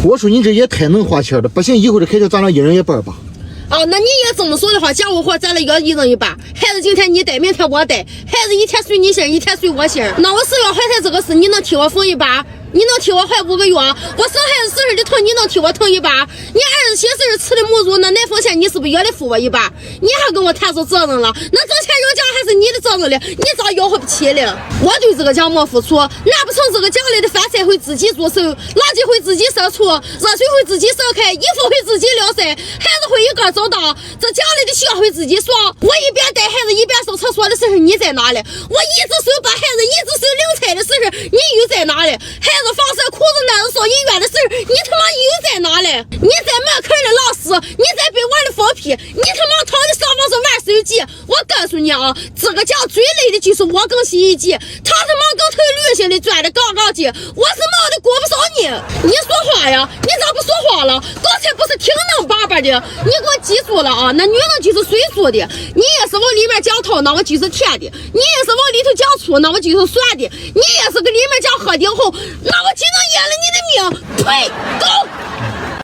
我说你这也太能花钱了，不行，以后就开销咱俩一人一半吧。哦，那你也这么说的话，家务活咱俩一人一半，孩子今天你带，明天我带，孩子一天随你姓，一天随我姓。那我4月怀胎这个事，你能替我缝一半？你能替我怀5个月？我生孩子时候的疼，你能替我疼一半？你儿子些时候吃的母乳，那奶粉钱你是不是也得付我一半？你还跟我谈出责任了？那挣钱有奖还是你的责任了？你咋要回不起了？我对这个奖没付出，难不成这个奖里的饭菜会自己做手，垃圾会自己烧出，热水会自己烧开，衣服会自己撩晒，孩子会一个走到，这奖里的血会自己爽。我一边带孩子一边上厕所的时候你在哪里？我一只手把孩子一只手领菜的时候你又在哪里？孩子放射裤子那是送医院的时候你他妈又在哪里？你在门口的老师，你在被玩的放屁，你他妈躺在沙发上玩手机。我告诉你啊，这个奖最累的就是我跟洗衣机，他他妈跟头驴似的转的杠杠劲，我是忙的过不上你。你说话呀，你咋不说话了？刚才不是挺能叭叭的？你给我记住了啊，那女人就是水做的，你也是往里面讲汤，那我就是甜的；你也是往里头讲醋，那我就是酸的；你也是给里面讲鹤顶红，